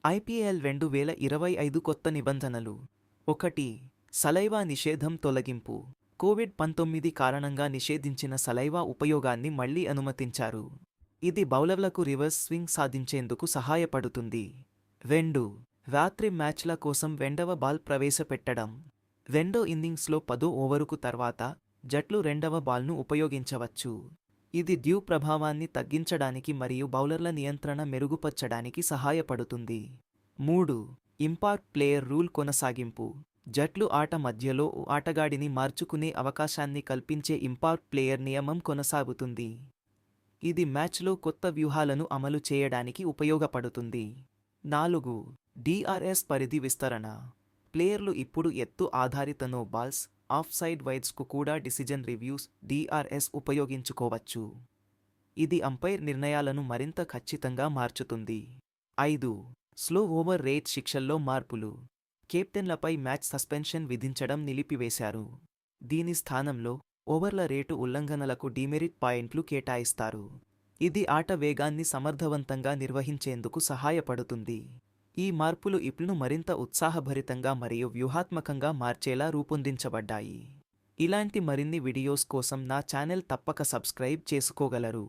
IPL 2025 కొత్త నిబంధనలు. 1. Saliva నిషేధం తొలగింపు. కోవిడ్-19 కారణంగా నిషేధించిన సలైవా ఉపయోగాన్ని మళ్లీ అనుమతించారు. ఇది బౌలర్లకు రివర్స్ స్వింగ్ సాధించేందుకు సహాయపడుతుంది. 2. రాత్రి మ్యాచ్ల కోసం రెండవ బాల్ ప్రవేశపెట్టడం. రెండో ఇన్నింగ్స్లో 10వ ఓవరుకు తర్వాత జట్లు రెండవ బాల్ను ఉపయోగించవచ్చు. ఇది డ్యూ ప్రభావాన్ని తగ్గించడానికి మరియు బౌలర్ల నియంత్రణ మెరుగుపరచడానికి సహాయపడుతుంది. 3. ఇంపాక్ట్ ప్లేయర్ రూల్ కొనసాగింపు. జట్లు ఆట మధ్యలో ఓ ఆటగాడిని మార్చుకునే అవకాశాన్ని కల్పించే ఇంపాక్ట్ ప్లేయర్ నియమం కొనసాగుతుంది. ఇది మ్యాచ్లో కొత్త వ్యూహాలను అమలు చేయడానికి ఉపయోగపడుతుంది. 4. డిఆర్ఎస్ పరిధి విస్తరణ. ప్లేయర్లు ఇప్పుడు ఎత్తు ఆధారిత నో బాల్స్, ఆఫ్ సైడ్ వైడ్స్కు కూడా డిసిజన్ రివ్యూస్ డిఆర్ఎస్ ఉపయోగించుకోవచ్చు. ఇది అంపైర్ నిర్ణయాలను మరింత ఖచ్చితంగా మార్చుతుంది. 5. స్లో ఓవర్ రేట్ శిక్షల్లో మార్పులు. కెప్టెన్లపై మ్యాచ్ సస్పెన్షన్ విధించడం నిలిపివేశారు. దీని స్థానంలో ఓవర్ల రేటు ఉల్లంఘనలకు డీమెరిట్ పాయింట్లు కేటాయిస్తారు. ఇది ఆట వేగాన్ని సమర్థవంతంగా నిర్వహించేందుకు సహాయపడుతుంది. ఈ మార్పులు ఇప్ను మరింత ఉత్సాహభరితంగా మరియు వ్యూహాత్మకంగా మార్చేలా రూపొందించబడ్డాయి. ఇలాంటి మరిన్ని వీడియోస్ కోసం నా ఛానెల్ తప్పక సబ్స్క్రైబ్ చేసుకోగలరు.